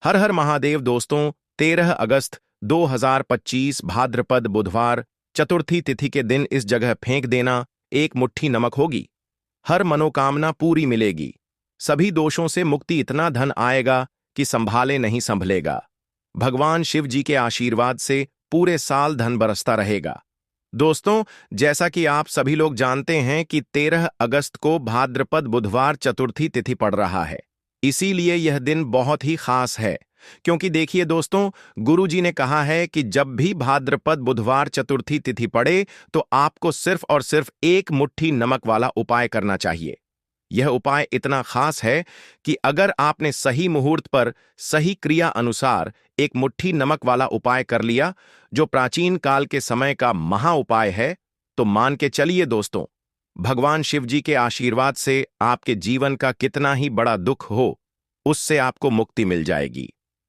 हर हर महादेव दोस्तों। 13 अगस्त 2025 भाद्रपद बुधवार चतुर्थी तिथि के दिन इस जगह फेंक देना, एक मुट्ठी नमक होगी। हर मनोकामना पूरी मिलेगी। सभी दोषों से मुक्ति, इतना धन आएगा कि संभाले नहीं संभलेगा। भगवान शिव जी के आशीर्वाद से पूरे साल धन बरसता रहेगा। दोस्तों, जैसा कि आप सभी लोग जानते हैं कि 13 अगस्त को भाद्रपद बुधवार चतुर्थी तिथि पड़ रहा है। इसीलिए यह दिन बहुत ही खास है, क्योंकि देखिए दोस्तों, गुरु जी ने कहा है कि जब भी भाद्रपद बुधवार चतुर्थी तिथि पड़े तो आपको सिर्फ और सिर्फ एक मुट्ठी नमक वाला उपाय करना चाहिए। यह उपाय इतना खास है कि अगर आपने सही मुहूर्त पर सही क्रिया अनुसार एक मुट्ठी नमक वाला उपाय कर लिया, जो प्राचीन काल के समय का महा उपाय है, तो मान के चलिए दोस्तों, भगवान शिव जी के आशीर्वाद से आपके जीवन का कितना ही बड़ा दुख हो, उससे आपको मुक्ति मिल जाएगी।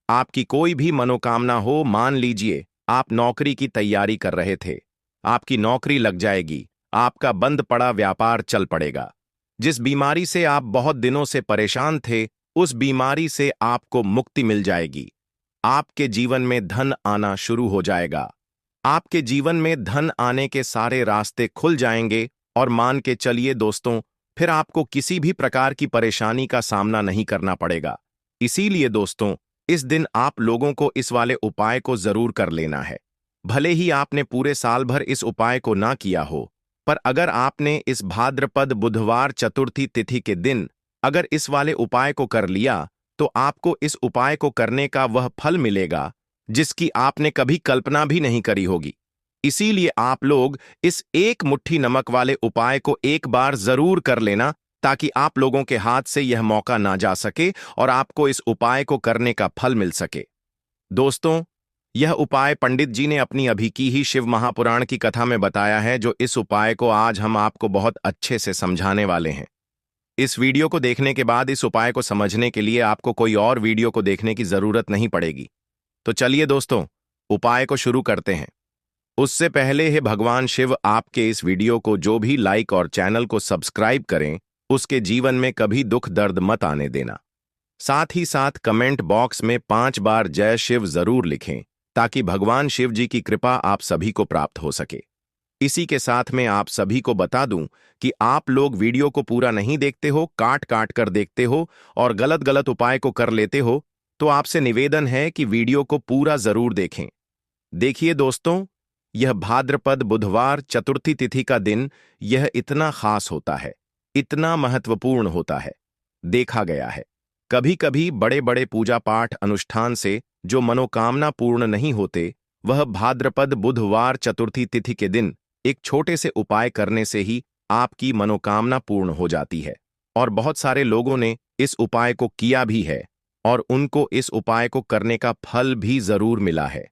आपकी कोई भी मनोकामना हो, मान लीजिए आप नौकरी की तैयारी कर रहे थे, आपकी नौकरी लग जाएगी, आपका बंद पड़ा व्यापार चल पड़ेगा। जिस बीमारी से आप बहुत दिनों से परेशान थे, उस बीमारी से आपको मुक्ति मिल जाएगी। आपके जीवन में धन आना शुरू हो जाएगा। आपके जीवन में धन आने के सारे रास्ते खुल जाएंगे और मान के चलिए दोस्तों, फिर आपको किसी भी प्रकार की परेशानी का सामना नहीं करना पड़ेगा। इसीलिए दोस्तों, इस दिन आप लोगों को इस वाले उपाय को जरूर कर लेना है। भले ही आपने पूरे साल भर इस उपाय को ना किया हो, पर अगर आपने इस भाद्रपद बुधवार चतुर्थी तिथि के दिन अगर इस वाले उपाय को कर लिया, तो आपको इस उपाय को करने का वह फल मिलेगा जिसकी आपने कभी कल्पना भी नहीं करी होगी। इसीलिए आप लोग इस एक मुट्ठी नमक वाले उपाय को एक बार जरूर कर लेना, ताकि आप लोगों के हाथ से यह मौका ना जा सके और आपको इस उपाय को करने का फल मिल सके। दोस्तों, यह उपाय पंडित जी ने अपनी अभी की ही शिव महापुराण की कथा में बताया है, जो इस उपाय को आज हम आपको बहुत अच्छे से समझाने वाले हैं। इस वीडियो को देखने के बाद इस उपाय को समझने के लिए आपको कोई और वीडियो को देखने की जरूरत नहीं पड़ेगी। तो चलिए दोस्तों, उपाय को शुरू करते हैं। उससे पहले ही भगवान शिव आपके इस वीडियो को जो भी लाइक और चैनल को सब्सक्राइब करें, उसके जीवन में कभी दुख दर्द मत आने देना। साथ ही साथ कमेंट बॉक्स में 5 बार जय शिव जरूर लिखें, ताकि भगवान शिव जी की कृपा आप सभी को प्राप्त हो सके। इसी के साथ में आप सभी को बता दूं कि आप लोग वीडियो को पूरा नहीं देखते हो, काट काट कर देखते हो और गलत गलत उपाय को कर लेते हो, तो आपसे निवेदन है कि वीडियो को पूरा जरूर देखें। देखिए दोस्तों, यह भाद्रपद बुधवार चतुर्थी तिथि का दिन यह इतना खास होता है, इतना महत्वपूर्ण होता है। देखा गया है कभी कभी बड़े बड़े पूजा पाठ अनुष्ठान से जो मनोकामना पूर्ण नहीं होते, वह भाद्रपद बुधवार चतुर्थी तिथि के दिन एक छोटे से उपाय करने से ही आपकी मनोकामना पूर्ण हो जाती है। और बहुत सारे लोगों ने इस उपाय को किया भी है और उनको इस उपाय को करने का फल भी जरूर मिला है।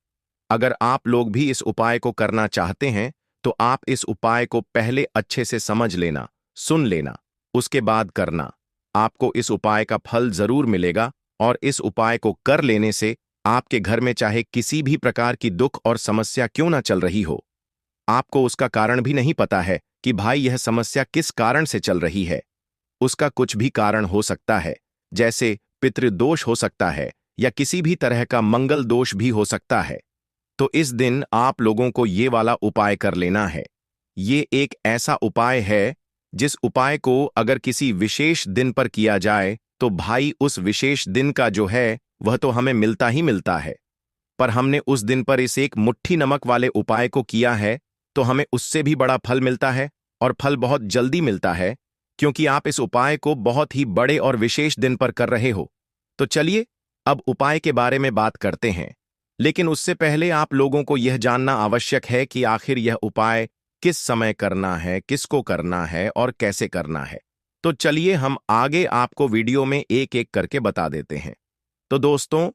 अगर आप लोग भी इस उपाय को करना चाहते हैं, तो आप इस उपाय को पहले अच्छे से समझ लेना, सुन लेना, उसके बाद करना। आपको इस उपाय का फल जरूर मिलेगा और इस उपाय को कर लेने से आपके घर में चाहे किसी भी प्रकार की दुख और समस्या क्यों ना चल रही हो, आपको उसका कारण भी नहीं पता है कि भाई यह समस्या किस कारण से चल रही है। उसका कुछ भी कारण हो सकता है, जैसे पितृदोष हो सकता है या किसी भी तरह का मंगल दोष भी हो सकता है। तो इस दिन आप लोगों को ये वाला उपाय कर लेना है। ये एक ऐसा उपाय है जिस उपाय को अगर किसी विशेष दिन पर किया जाए, तो भाई उस विशेष दिन का जो है वह तो हमें मिलता ही मिलता है। पर हमने उस दिन पर इस एक मुट्ठी नमक वाले उपाय को किया है, तो हमें उससे भी बड़ा फल मिलता है और फल बहुत जल्दी मिलता है, क्योंकि आप इस उपाय को बहुत ही बड़े और विशेष दिन पर कर रहे हो। तो चलिए अब उपाय के बारे में बात करते हैं, लेकिन उससे पहले आप लोगों को यह जानना आवश्यक है कि आखिर यह उपाय किस समय करना है, किसको करना है और कैसे करना है। तो चलिए हम आगे आपको वीडियो में एक एक करके बता देते हैं। तो दोस्तों,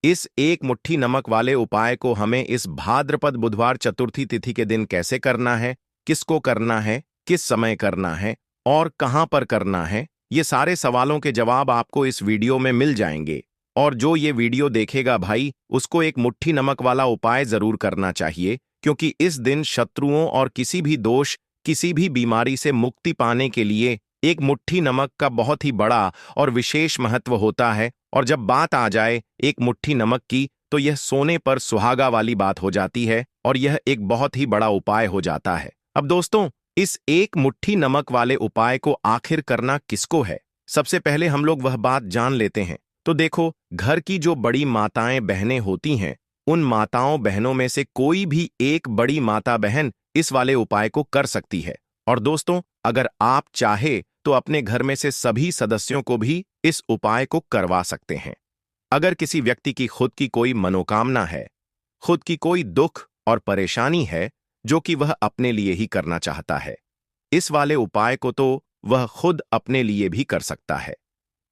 इस एक मुट्ठी नमक वाले उपाय को हमें इस भाद्रपद बुधवार चतुर्थी तिथि के दिन कैसे करना है, किसको करना है, किस समय करना है और कहां पर करना है, ये सारे सवालों के जवाब आपको इस वीडियो में मिल जाएंगे। और जो ये वीडियो देखेगा भाई, उसको एक मुट्ठी नमक वाला उपाय जरूर करना चाहिए, क्योंकि इस दिन शत्रुओं और किसी भी दोष, किसी भी बीमारी से मुक्ति पाने के लिए एक मुट्ठी नमक का बहुत ही बड़ा और विशेष महत्व होता है, और जब बात आ जाए एक मुट्ठी नमक की तो यह सोने पर सुहागा वाली बात हो जाती है और यह एक बहुत ही बड़ा उपाय हो जाता है। अब दोस्तों, इस एक मुट्ठी नमक वाले उपाय को आखिर करना किसको है, सबसे पहले हम लोग वह बात जान लेते हैं। तो देखो, घर की जो बड़ी माताएं बहनें होती हैं, उन माताओं बहनों में से कोई भी एक बड़ी माता बहन इस वाले उपाय को कर सकती है। और दोस्तों, अगर आप चाहे तो अपने घर में से सभी सदस्यों को भी इस उपाय को करवा सकते हैं। अगर किसी व्यक्ति की खुद की कोई मनोकामना है, खुद की कोई दुख और परेशानी है जो कि वह अपने लिए ही करना चाहता है, इस वाले उपाय को तो वह खुद अपने लिए भी कर सकता है।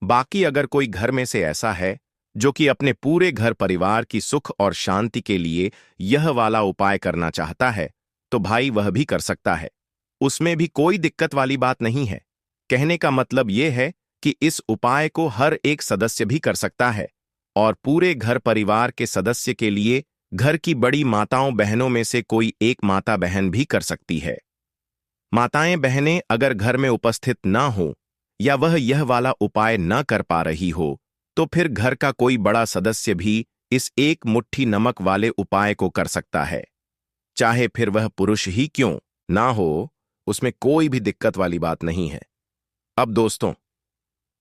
बाकी अगर कोई घर में से ऐसा है जो कि अपने पूरे घर परिवार की सुख और शांति के लिए यह वाला उपाय करना चाहता है, तो भाई वह भी कर सकता है। उसमें भी कोई दिक्कत वाली बात नहीं है। कहने का मतलब यह है कि इस उपाय को हर एक सदस्य भी कर सकता है और पूरे घर परिवार के सदस्य के लिए घर की बड़ी माताओं बहनों में से कोई एक माता बहन भी कर सकती है। माताएं बहनें अगर घर में उपस्थित ना हो या वह यह वाला उपाय न कर पा रही हो, तो फिर घर का कोई बड़ा सदस्य भी इस एक मुट्ठी नमक वाले उपाय को कर सकता है। चाहे फिर वह पुरुष ही क्यों ना हो, उसमें कोई भी दिक्कत वाली बात नहीं है। अब दोस्तों,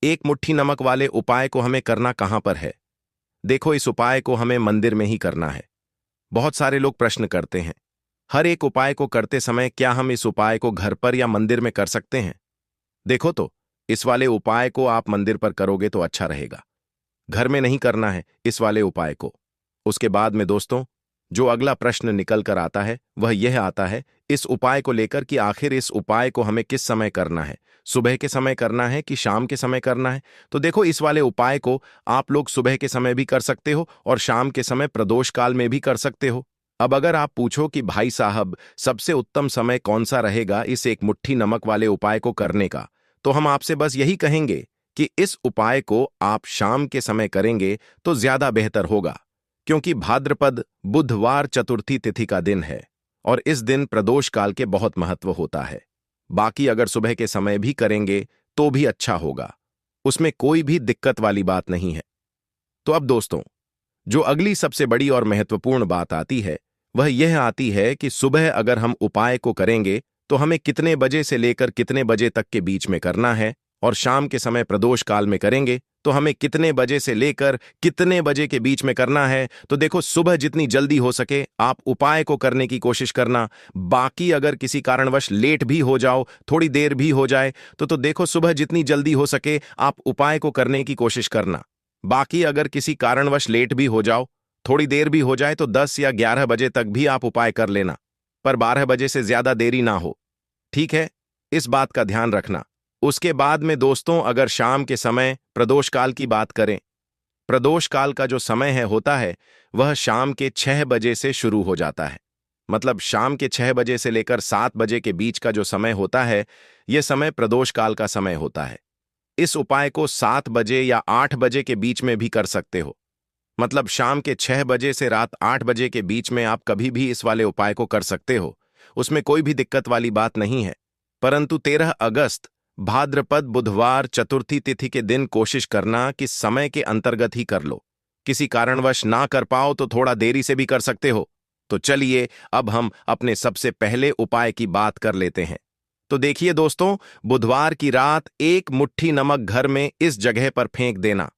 एक मुट्ठी नमक वाले उपाय को हमें करना कहां पर है? देखो, इस उपाय को हमें मंदिर में ही करना है। बहुत सारे लोग प्रश्न करते हैं, हर एक उपाय को करते समय क्या हम इस उपाय को घर पर या मंदिर में कर सकते हैं? देखो तो, इस वाले उपाय को आप मंदिर पर करोगे तो अच्छा रहेगा। घर में नहीं करना है इस वाले उपाय को। उसके बाद में दोस्तों, जो अगला प्रश्न निकल कर आता है वह यह आता है इस उपाय को लेकर कि आखिर इस उपाय को हमें किस समय करना है, सुबह के समय करना है कि शाम के समय करना है? तो देखो, इस वाले उपाय को आप लोग सुबह के समय भी कर सकते हो और शाम के समय प्रदोष काल में भी कर सकते हो। अब अगर आप पूछो कि भाई साहब, सबसे उत्तम समय कौन सा रहेगा इस एक मुट्ठी नमक वाले उपाय को करने का, तो हम आपसे बस यही कहेंगे कि इस उपाय को आप शाम के समय करेंगे तो ज्यादा बेहतर होगा, क्योंकि भाद्रपद बुधवार चतुर्थी तिथि का दिन है और इस दिन प्रदोष काल के बहुत महत्व होता है। बाकी अगर सुबह के समय भी करेंगे तो भी अच्छा होगा, उसमें कोई भी दिक्कत वाली बात नहीं है। तो अब दोस्तों, जो अगली सबसे बड़ी और महत्वपूर्ण बात आती है वह यह आती है कि सुबह अगर हम उपाय को करेंगे तो हमें कितने बजे से लेकर कितने बजे तक के बीच में करना है, और शाम के समय प्रदोष काल में करेंगे तो हमें कितने बजे से लेकर कितने बजे के बीच में करना है। तो देखो, सुबह जितनी जल्दी हो सके आप उपाय को करने की कोशिश करना। बाकी अगर किसी कारणवश लेट भी हो जाओ, थोड़ी देर भी हो जाए, तो देखो, सुबह जितनी जल्दी हो सके आप उपाय को करने की कोशिश करना। बाकी अगर किसी कारणवश लेट भी हो जाओ, थोड़ी देर भी हो जाए, तो 10 या 11 बजे तक भी आप उपाय कर लेना, पर 12 बजे से ज्यादा देरी ना हो। ठीक है, इस बात का ध्यान रखना। उसके बाद में दोस्तों, अगर शाम के समय प्रदोष काल की बात करें, प्रदोष काल का जो समय है होता है वह शाम के 6 बजे से शुरू हो जाता है। मतलब शाम के 6 बजे से लेकर 7 बजे के बीच का जो समय होता है, यह समय प्रदोष काल का समय होता है। इस उपाय को 7 बजे या 8 बजे के बीच में भी कर सकते हो। मतलब शाम के 6 बजे से रात 8 बजे के बीच में आप कभी भी इस वाले उपाय को कर सकते हो, उसमें कोई भी दिक्कत वाली बात नहीं है। परंतु 13 अगस्त भाद्रपद बुधवार चतुर्थी तिथि के दिन कोशिश करना कि समय के अंतर्गत ही कर लो। किसी कारणवश ना कर पाओ तो थोड़ा देरी से भी कर सकते हो। तो चलिए, अब हम अपने सबसे पहले उपाय की बात कर लेते हैं। तो देखिए दोस्तों, बुधवार की रात एक मुट्ठी नमक घर में इस जगह पर फेंक देना।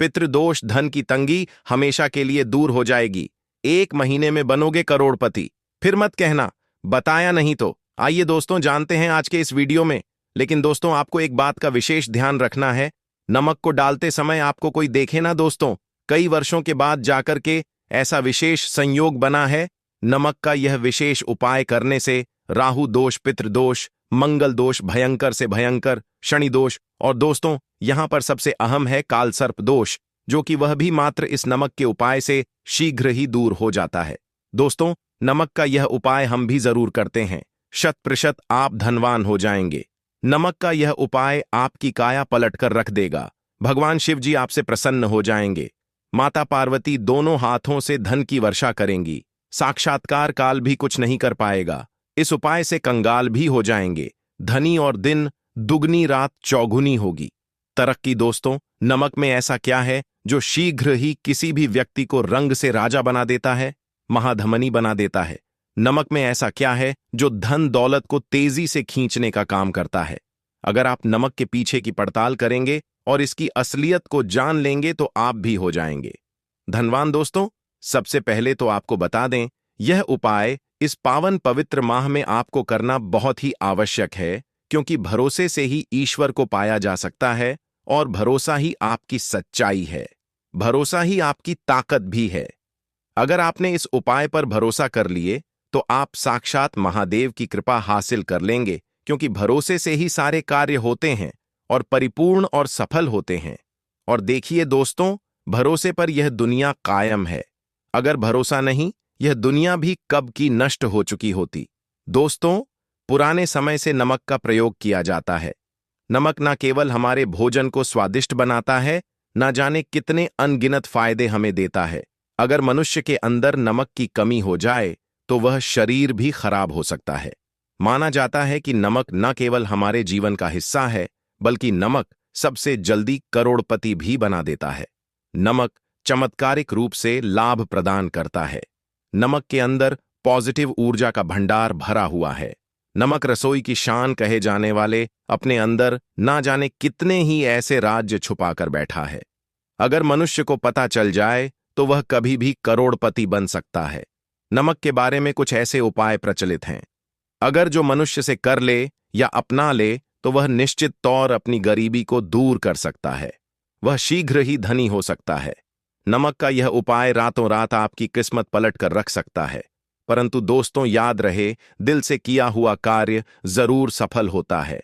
पितृदोष, धन की तंगी हमेशा के लिए दूर हो जाएगी। 1 महीने में बनोगे करोड़पति। फिर मत कहना बताया नहीं तो। आइए दोस्तों, जानते हैं आज के इस वीडियो में। लेकिन दोस्तों, आपको एक बात का विशेष ध्यान रखना है, नमक को डालते समय आपको कोई देखे ना दोस्तों। कई वर्षों के बाद जाकर के ऐसा विशेष संयोग बना है। नमक का यह विशेष उपाय करने से राहु दोष, पितृदोष, मंगल दोष, भयंकर से भयंकर शनि दोष, और दोस्तों यहां पर सबसे अहम है कालसर्प दोष, जो कि वह भी मात्र इस नमक के उपाय से शीघ्र ही दूर हो जाता है। दोस्तों, नमक का यह उपाय हम भी जरूर करते हैं। 100% आप धनवान हो जाएंगे। नमक का यह उपाय आपकी काया पलट कर रख देगा। भगवान शिव जी आपसे प्रसन्न हो जाएंगे। माता पार्वती दोनों हाथों से धन की वर्षा करेंगी। साक्षात्कार काल भी कुछ नहीं कर पाएगा। इस उपाय से कंगाल भी हो जाएंगे। धनी और दिन दुगनी रात चौगुनी होगी। तरक्की दोस्तों, नमक में ऐसा क्या है जो शीघ्र ही किसी भी व्यक्ति को रंग से राजा बना देता है, महाधमनी बना देता है? नमक में ऐसा क्या है जो धन दौलत को तेजी से खींचने का काम करता है? अगर आप नमक के पीछे की पड़ताल करेंगे और इसकी असलियत को जान लेंगे तो आप भी हो जाएंगे धनवान। दोस्तों, सबसे पहले तो आपको बता दें, यह उपाय इस पावन पवित्र माह में आपको करना बहुत ही आवश्यक है, क्योंकि भरोसे से ही ईश्वर को पाया जा सकता है और भरोसा ही आपकी सच्चाई है, भरोसा ही आपकी ताकत भी है। अगर आपने इस उपाय पर भरोसा कर लिए तो आप साक्षात महादेव की कृपा हासिल कर लेंगे, क्योंकि भरोसे से ही सारे कार्य होते हैं और परिपूर्ण और सफल होते हैं। और देखिए दोस्तों, भरोसे पर यह दुनिया कायम है। अगर भरोसा नहीं, यह दुनिया भी कब की नष्ट हो चुकी होती। दोस्तों, पुराने समय से नमक का प्रयोग किया जाता है। नमक न केवल हमारे भोजन को स्वादिष्ट बनाता है, न जाने कितने अनगिनत फायदे हमें देता है। अगर मनुष्य के अंदर नमक की कमी हो जाए तो वह शरीर भी खराब हो सकता है। माना जाता है कि नमक न केवल हमारे जीवन का हिस्सा है, बल्कि नमक सबसे जल्दी करोड़पति भी बना देता है। नमक चमत्कारिक रूप से लाभ प्रदान करता है। नमक के अंदर पॉजिटिव ऊर्जा का भंडार भरा हुआ है। नमक रसोई की शान कहे जाने वाले अपने अंदर ना जाने कितने ही ऐसे राज्य छुपाकर बैठा है। अगर मनुष्य को पता चल जाए तो वह कभी भी करोड़पति बन सकता है। नमक के बारे में कुछ ऐसे उपाय प्रचलित हैं। अगर जो मनुष्य से कर ले या अपना ले तो वह निश्चित तौर अपनी गरीबी को दूर कर सकता है, वह शीघ्र ही धनी हो सकता है। नमक का यह उपाय रातों रात आपकी किस्मत पलट कर रख सकता है। परंतु दोस्तों, याद रहे, दिल से किया हुआ कार्य जरूर सफल होता है।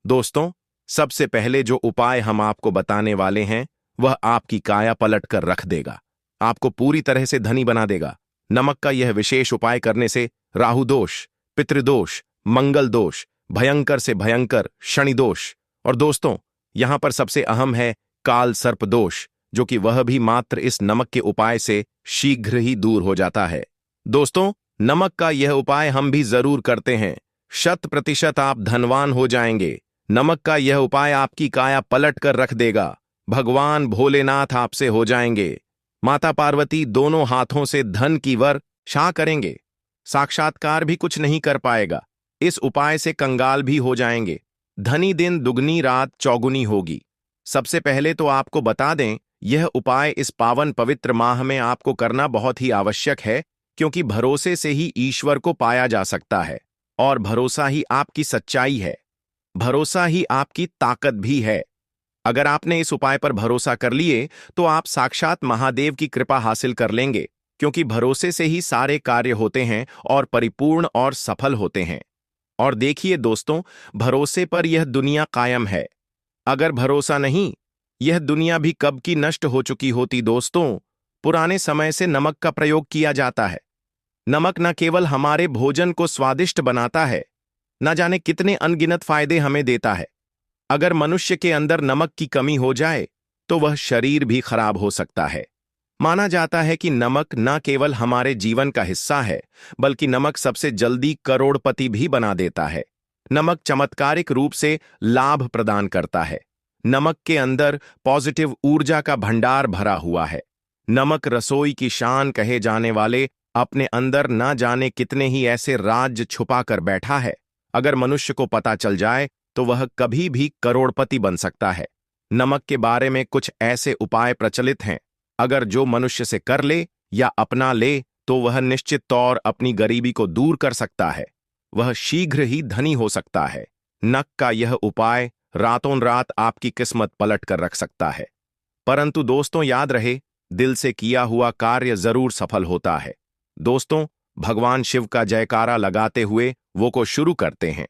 दोस्तों, सबसे पहले जो उपाय हम आपको बताने वाले हैं वह आपकी काया पलट कर रख देगा, आपको पूरी तरह से धनी बना देगा। नमक का यह विशेष उपाय करने से राहु दोष, पितृदोष, मंगल दोष, भयंकर से भयंकर शनि दोष और दोस्तों, यहां पर सबसे अहम है काल सर्प दोष, जो कि वह भी मात्र इस नमक के उपाय से शीघ्र ही दूर हो जाता है। दोस्तों, नमक का यह उपाय हम भी जरूर करते हैं। 100% आप धनवान हो जाएंगे। नमक का यह उपाय आपकी काया पलट कर रख देगा। भगवान भोलेनाथ आपसे हो जाएंगे। माता पार्वती दोनों हाथों से धन की वर्षा करेंगे। साक्षात्कार भी कुछ नहीं कर पाएगा। इस उपाय से कंगाल भी हो जाएंगे। धनी दिन दुगनी रात चौगुनी होगी। सबसे पहले तो आपको बता दें, यह उपाय इस पावन पवित्र माह में आपको करना बहुत ही आवश्यक है, क्योंकि भरोसे से ही ईश्वर को पाया जा सकता है और भरोसा ही आपकी सच्चाई है, भरोसा ही आपकी ताकत भी है। अगर आपने इस उपाय पर भरोसा कर लिए तो आप साक्षात महादेव की कृपा हासिल कर लेंगे, क्योंकि भरोसे से ही सारे कार्य होते हैं और परिपूर्ण और सफल होते हैं। और देखिए दोस्तों, भरोसे पर यह दुनिया कायम है। अगर भरोसा नहीं, यह दुनिया भी कब की नष्ट हो चुकी होती। दोस्तों, पुराने समय से नमक का प्रयोग किया जाता है। नमक न केवल हमारे भोजन को स्वादिष्ट बनाता है, न जाने कितने अनगिनत फायदे हमें देता है। अगर मनुष्य के अंदर नमक की कमी हो जाए तो वह शरीर भी खराब हो सकता है। माना जाता है कि नमक न केवल हमारे जीवन का हिस्सा है, बल्कि नमक सबसे जल्दी करोड़पति भी बना देता है। नमक चमत्कारिक रूप से लाभ प्रदान करता है। नमक के अंदर पॉजिटिव ऊर्जा का भंडार भरा हुआ है। नमक रसोई की शान कहे जाने वाले अपने अंदर न जाने कितने ही ऐसे राज्य छुपा कर बैठा है। अगर मनुष्य को पता चल जाए तो वह कभी भी करोड़पति बन सकता है। नमक के बारे में कुछ ऐसे उपाय प्रचलित हैं। अगर जो मनुष्य से कर ले या अपना ले तो वह निश्चित तौर अपनी गरीबी को दूर कर सकता है, वह शीघ्र ही धनी हो सकता है। नमक का यह उपाय रातों रात आपकी किस्मत पलट कर रख सकता है। परंतु दोस्तों, याद रहे, दिल से किया हुआ कार्य जरूर सफल होता है। दोस्तों, भगवान शिव का जयकारा लगाते हुए वो को शुरू करते हैं।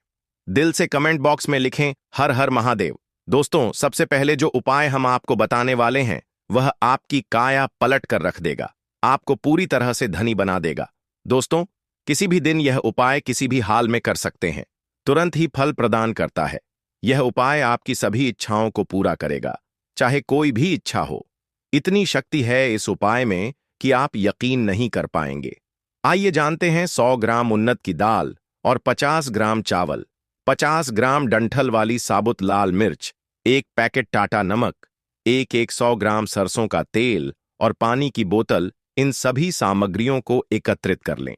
दिल से कमेंट बॉक्स में लिखें हर हर महादेव। दोस्तों, सबसे पहले जो उपाय हम आपको बताने वाले हैं वह आपकी काया पलट कर रख देगा, आपको पूरी तरह से धनी बना देगा। दोस्तों, किसी भी दिन यह उपाय किसी भी हाल में कर सकते हैं, तुरंत ही फल प्रदान करता है। यह उपाय आपकी सभी इच्छाओं को पूरा करेगा, चाहे कोई भी इच्छा हो। इतनी शक्ति है इस उपाय में कि आप यकीन नहीं कर पाएंगे। आइए जानते हैं 100 ग्राम उन्नत की दाल और 50 ग्राम चावल, 50 ग्राम डंठल वाली साबुत लाल मिर्च, एक पैकेट टाटा नमक, एक 100 ग्राम सरसों का तेल और पानी की बोतल, इन सभी सामग्रियों को एकत्रित कर लें।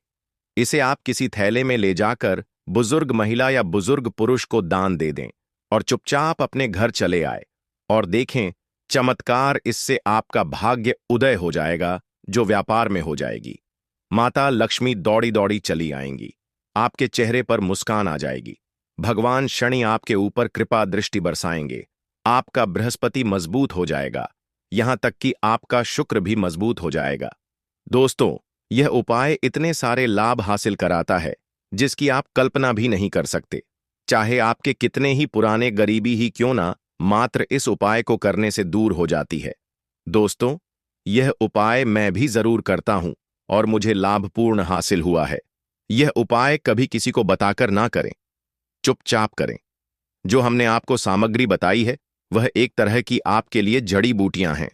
इसे आप किसी थैले में ले जाकर बुजुर्ग महिला या बुजुर्ग पुरुष को दान दे दें और चुपचाप अपने घर चले आए और देखें चमत्कार। इससे आपका भाग्य उदय हो जाएगा, जो व्यापार में हो जाएगी। माता लक्ष्मी दौड़ी दौड़ी चली आएंगी, आपके चेहरे पर मुस्कान आ जाएगी। भगवान शनि आपके ऊपर कृपा दृष्टि बरसाएंगे, आपका बृहस्पति मजबूत हो जाएगा, यहां तक कि आपका शुक्र भी मजबूत हो जाएगा। दोस्तों, यह उपाय इतने सारे लाभ हासिल कराता है जिसकी आप कल्पना भी नहीं कर सकते। चाहे आपके कितने ही पुराने गरीबी ही क्यों ना, मात्र इस उपाय को करने से दूर हो जाती है। दोस्तों, यह उपाय मैं भी जरूर करता हूं और मुझे लाभपूर्ण हासिल हुआ है। यह उपाय कभी किसी को बताकर ना करें, चुपचाप करें। जो हमने आपको सामग्री बताई है वह एक तरह की आपके लिए जड़ी बूटियां हैं।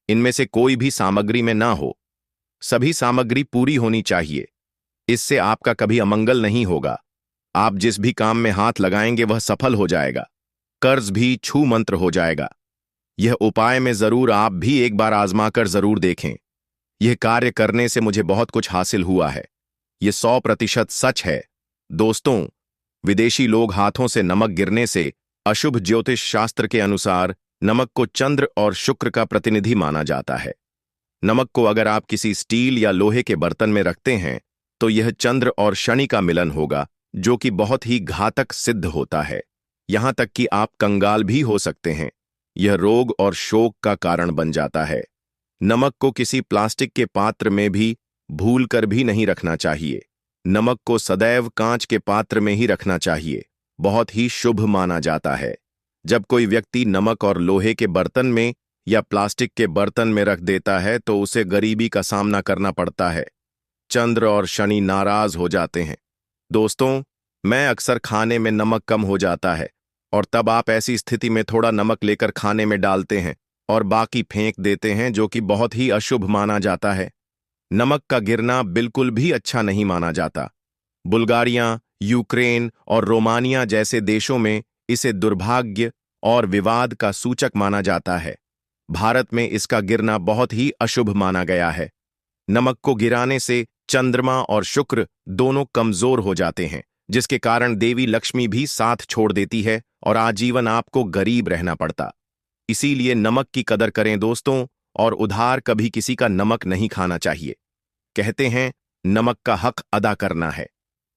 इनमें से कोई भी सामग्री में ना हो, सभी सामग्री पूरी होनी चाहिए। इससे आपका कभी अमंगल नहीं होगा। आप जिस भी काम में हाथ लगाएंगे वह सफल हो जाएगा, कर्ज भी छू मंत्र हो जाएगा। यह उपाय में जरूर आप भी एक बार आजमाकर जरूर देखें। यह कार्य करने से मुझे बहुत कुछ हासिल हुआ है, यह 100% सच है। दोस्तों, विदेशी लोग हाथों से नमक गिरने से अशुभ ज्योतिष शास्त्र के अनुसार नमक को चंद्र और शुक्र का प्रतिनिधि माना जाता है। नमक को अगर आप किसी स्टील या लोहे के बर्तन में रखते हैं तो यह चंद्र और शनि का मिलन होगा, जो कि बहुत ही घातक सिद्ध होता है। यहां तक कि आप कंगाल भी हो सकते हैं। यह रोग और शोक का कारण बन जाता है। नमक को किसी प्लास्टिक के पात्र में भी भूलकर भी नहीं रखना चाहिए। नमक को सदैव कांच के पात्र में ही रखना चाहिए, बहुत ही शुभ माना जाता है। जब कोई व्यक्ति नमक और लोहे के बर्तन में या प्लास्टिक के बर्तन में रख देता है तो उसे गरीबी का सामना करना पड़ता है। चंद्र और शनि नाराज हो जाते हैं। दोस्तों, मैं अक्सर खाने में नमक कम हो जाता है और तब आप ऐसी स्थिति में थोड़ा नमक लेकर खाने में डालते हैं और बाकी फेंक देते हैं, जो कि बहुत ही अशुभ माना जाता है। नमक का गिरना बिल्कुल भी अच्छा नहीं माना जाता। बुल्गारिया, यूक्रेन और रोमानिया जैसे देशों में इसे दुर्भाग्य और विवाद का सूचक माना जाता है। भारत में इसका गिरना बहुत ही अशुभ माना गया है। नमक को गिराने से चंद्रमा और शुक्र दोनों कमजोर हो जाते हैं, जिसके कारण देवी लक्ष्मी भी साथ छोड़ देती है और आजीवन आपको गरीब रहना पड़ता। इसीलिए नमक की कदर करें दोस्तों, और उधार कभी किसी का नमक नहीं खाना चाहिए। कहते हैं नमक का हक अदा करना है,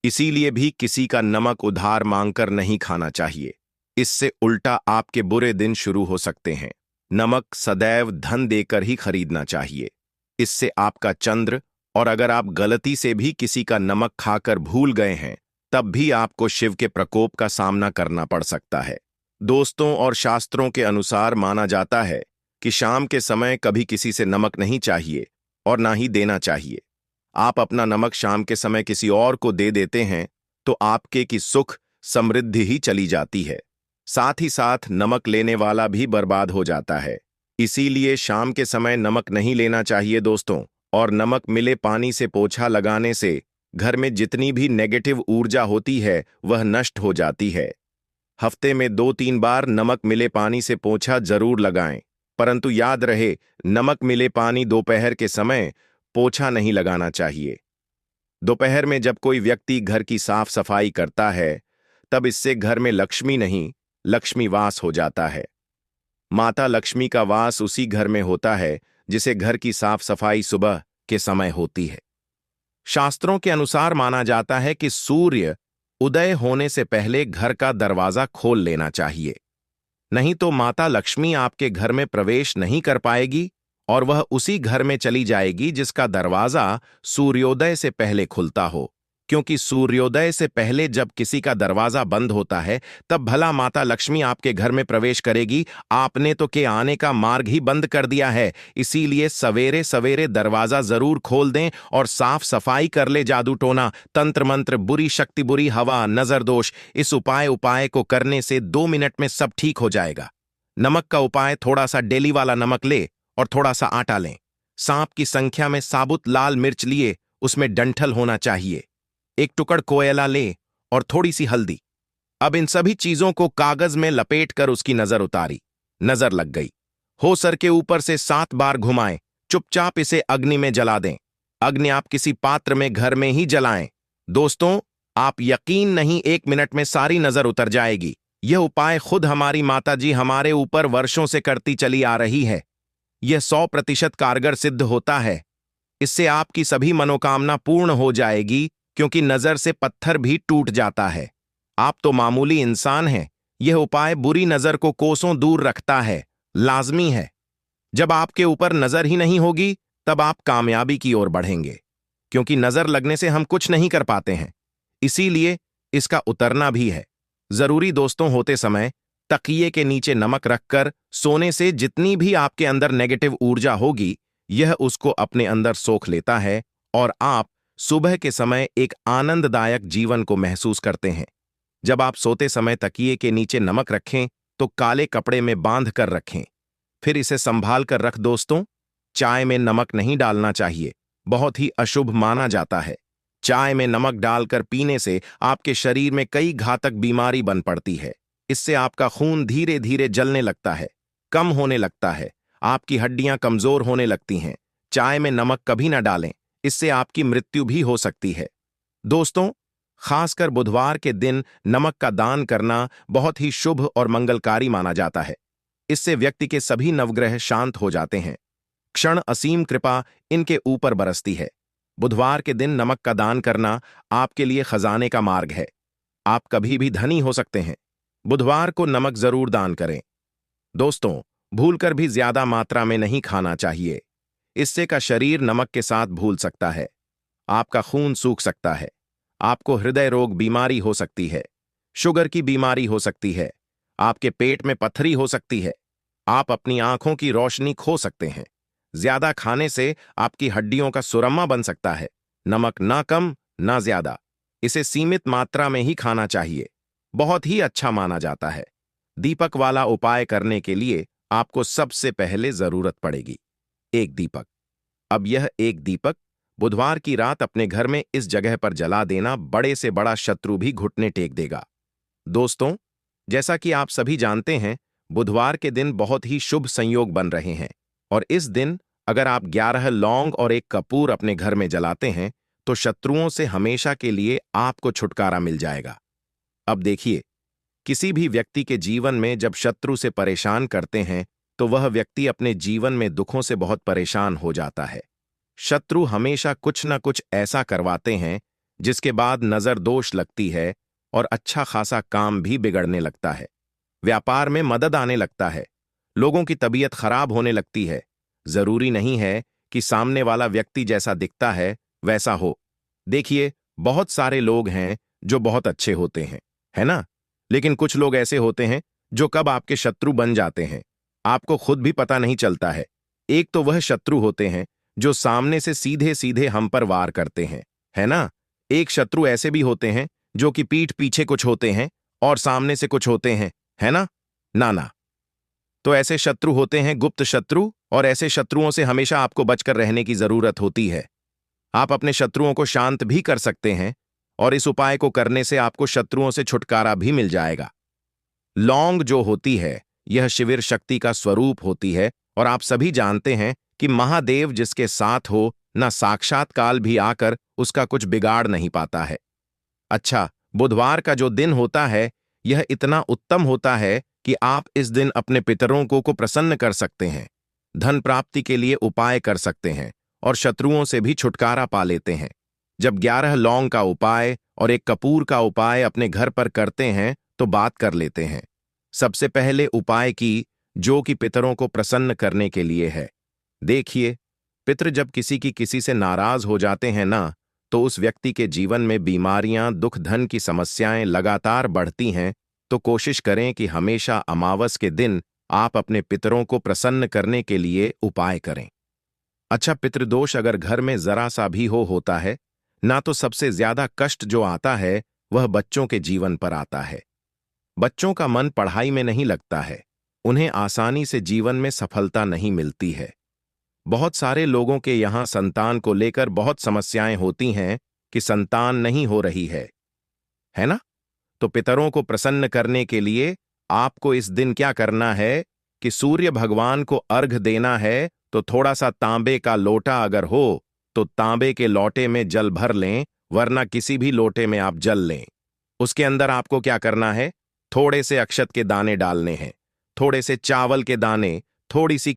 इसीलिए भी किसी का नमक उधार मांगकर नहीं खाना चाहिए। इससे उल्टा आपके बुरे दिन शुरू हो सकते हैं। नमक सदैव धन देकर ही खरीदना चाहिए, इससे आपका चंद्र, और अगर आप गलती से भी किसी का नमक खाकर भूल गए हैं तब भी आपको शिव के प्रकोप का सामना करना पड़ सकता है। दोस्तों, और शास्त्रों के अनुसार माना जाता है कि शाम के समय कभी किसी से नमक नहीं चाहिए और ना ही देना चाहिए। आप अपना नमक शाम के समय किसी और को दे देते हैं तो आपके की सुख समृद्धि ही चली जाती है, साथ ही साथ नमक लेने वाला भी बर्बाद हो जाता है। इसीलिए शाम के समय नमक नहीं लेना चाहिए दोस्तों। और नमक मिले पानी से पोछा लगाने से घर में जितनी भी नेगेटिव ऊर्जा होती है वह नष्ट हो जाती है। हफ्ते में 2-3 बार नमक मिले पानी से पोछा जरूर लगाएं, परंतु याद रहे नमक मिले पानी दोपहर के समय पोछा नहीं लगाना चाहिए। दोपहर में जब कोई व्यक्ति घर की साफ सफाई करता है तब इससे घर में लक्ष्मी नहीं, लक्ष्मी वास हो जाता है। माता लक्ष्मी का वास उसी घर में होता है जिसे घर की साफ सफाई सुबह के समय होती है। शास्त्रों के अनुसार माना जाता है कि सूर्य उदय होने से पहले घर का दरवाजा खोल लेना चाहिए, नहीं तो माता लक्ष्मी आपके घर में प्रवेश नहीं कर पाएगी और वह उसी घर में चली जाएगी जिसका दरवाजा सूर्योदय से पहले खुलता हो। क्योंकि सूर्योदय से पहले जब किसी का दरवाजा बंद होता है तब भला माता लक्ष्मी आपके घर में प्रवेश करेगी? आपने तो के आने का मार्ग ही बंद कर दिया है। इसीलिए सवेरे सवेरे दरवाजा जरूर खोल दें और साफ सफाई कर ले। जादू टोना, तंत्र मंत्र, बुरी शक्ति, बुरी हवा, नजर दोष, इस उपाय को करने से 2 मिनट में सब ठीक हो जाएगा। नमक का उपाय, थोड़ा सा डेली वाला नमक ले और थोड़ा सा आटा लें। सांप की संख्या में साबुत लाल मिर्च लिए, उसमें डंठल होना चाहिए। एक टुकड़ कोयला ले और थोड़ी सी हल्दी। अब इन सभी चीजों को कागज में लपेटकर उसकी नजर उतारी। नजर लग गई। हो सर के ऊपर से 7 बार घुमाएं। चुपचाप इसे अग्नि में जला दें। अग्नि आप किसी पात्र में घर में ही जलाएं। दोस्तों, आप यकीन नहीं 1 मिनट में सारी नजर उतर जाएगी। यह उपाय खुद हमारी माताजी हमारे ऊपर वर्षों से करती चली आ रही है। यह 100% कारगर सिद्ध होता है। इससे आपकी सभी मनोकामना पूर्ण हो जाएगी, क्योंकि नजर से पत्थर भी टूट जाता है। आप तो मामूली इंसान हैं। यह उपाय बुरी नजर को कोसों दूर रखता है। लाजमी है। जब आपके ऊपर नजर ही नहीं होगी, तब आप कामयाबी की ओर बढ़ेंगे, क्योंकि नजर लगने से हम कुछ नहीं कर पाते हैं। इसीलिए इसका उतरना भी है जरूरी। दोस्तों, होते समय तकिए के नीचे नमक रखकर सोने से जितनी भी आपके अंदर नेगेटिव ऊर्जा होगी, यह उसको अपने अंदर सोख लेता है और आप सुबह के समय एक आनंददायक जीवन को महसूस करते हैं। जब आप सोते समय तकिए के नीचे नमक रखें तो काले कपड़े में बांध कर रखें, फिर इसे संभाल कर रख। दोस्तों, चाय में नमक नहीं डालना चाहिए, बहुत ही अशुभ माना जाता है। चाय में नमक डालकर पीने से आपके शरीर में कई घातक बीमारी बन पड़ती है। इससे आपका खून धीरे धीरे जलने लगता है, कम होने लगता है, आपकी हड्डियां कमजोर होने लगती हैं। चाय में नमक कभी ना डालें, इससे आपकी मृत्यु भी हो सकती है। दोस्तों, खासकर बुधवार के दिन नमक का दान करना बहुत ही शुभ और मंगलकारी माना जाता है। इससे व्यक्ति के सभी नवग्रह शांत हो जाते हैं। क्षण असीम कृपा इनके ऊपर बरसती है। बुधवार के दिन नमक का दान करना आपके लिए खजाने का मार्ग है। आप कभी भी धनी हो सकते हैं। बुधवार को नमक जरूर दान करें। दोस्तों, भूलकर भी ज्यादा मात्रा में नहीं खाना चाहिए। इससे का शरीर नमक के साथ भूल सकता है। आपका खून सूख सकता है। आपको हृदय रोग बीमारी हो सकती है। शुगर की बीमारी हो सकती है। आपके पेट में पथरी हो सकती है। आप अपनी आंखों की रोशनी खो सकते हैं। ज्यादा खाने से आपकी हड्डियों का सुरमा बन सकता है। नमक ना कम ना ज्यादा, इसे सीमित मात्रा में ही खाना चाहिए। बहुत ही अच्छा माना जाता है। दीपक वाला उपाय करने के लिए आपको सबसे पहले जरूरत पड़ेगी एक दीपक। अब यह एक दीपक बुधवार की रात अपने घर में इस जगह पर जला देना बड़े से बड़ा शत्रु भी घुटने टेक देगा। दोस्तों, जैसा कि आप सभी जानते हैं, बुधवार के दिन बहुत ही शुभ संयोग बन रहे हैं और इस दिन अगर आप 11 लौंग और एक कपूर अपने घर में जलाते हैं तो शत्रुओं से हमेशा के लिए आपको छुटकारा मिल जाएगा। अब देखिए, किसी भी व्यक्ति के जीवन में जब शत्रु से परेशान करते हैं तो वह व्यक्ति अपने जीवन में दुखों से बहुत परेशान हो जाता है। शत्रु हमेशा कुछ न कुछ ऐसा करवाते हैं जिसके बाद नजर दोष लगती है और अच्छा खासा काम भी बिगड़ने लगता है। व्यापार में मदद आने लगता है। लोगों की तबीयत खराब होने लगती है। जरूरी नहीं है कि सामने वाला व्यक्ति जैसा दिखता है वैसा हो। देखिए, बहुत सारे लोग हैं जो बहुत अच्छे होते हैं, है ना? लेकिन कुछ लोग ऐसे होते हैं जो कब आपके शत्रु बन जाते हैं आपको खुद भी पता नहीं चलता है। एक तो वह शत्रु होते हैं जो सामने से सीधे सीधे हम पर वार करते हैं, है ना? एक शत्रु ऐसे भी होते हैं जो कि पीठ पीछे कुछ होते हैं और सामने से कुछ होते हैं, है ना? ना ना। तो ऐसे शत्रु होते हैं गुप्त शत्रु, और ऐसे शत्रुओं से हमेशा आपको बचकर रहने की जरूरत होती है। आप अपने शत्रुओं को शांत भी कर सकते हैं और इस उपाय को करने से आपको शत्रुओं से छुटकारा भी मिल जाएगा। लौंग जो होती है, यह शिविर शक्ति का स्वरूप होती है और आप सभी जानते हैं कि महादेव जिसके साथ हो, ना साक्षात काल भी आकर उसका कुछ बिगाड़ नहीं पाता है। अच्छा, बुधवार का जो दिन होता है यह इतना उत्तम होता है कि आप इस दिन अपने पितरों को प्रसन्न कर सकते हैं, धन प्राप्ति के लिए उपाय कर सकते हैं और शत्रुओं से भी छुटकारा पा लेते हैं। जब 11 लौंग का उपाय और एक कपूर का उपाय अपने घर पर करते हैं तो बात कर लेते हैं। सबसे पहले उपाय की, जो कि पितरों को प्रसन्न करने के लिए है। देखिए, पितृ जब किसी से नाराज हो जाते हैं ना, तो उस व्यक्ति के जीवन में बीमारियां, दुख, धन की समस्याएं लगातार बढ़ती हैं। तो कोशिश करें कि हमेशा अमावस के दिन आप अपने पितरों को प्रसन्न करने के लिए उपाय करें। अच्छा, पितृदोष अगर घर में जरा सा भी होता है ना, तो सबसे ज्यादा कष्ट जो आता है वह बच्चों के जीवन पर आता है। बच्चों का मन पढ़ाई में नहीं लगता है, उन्हें आसानी से जीवन में सफलता नहीं मिलती है। बहुत सारे लोगों के यहाँ संतान को लेकर बहुत समस्याएं होती हैं कि संतान नहीं हो रही है ना? तो पितरों को प्रसन्न करने के लिए आपको इस दिन क्या करना है कि सूर्य भगवान को अर्घ देना है। तो थोड़ा सा तांबे का लोटा अगर हो तो तांबे के लोटे में जल भर लें, वरना किसी भी लोटे में आप जल लें। उसके अंदर आपको क्या करना है, थोड़े से अक्षत के दाने डालने हैं, थोड़े से चावल के दाने, थोड़ी सी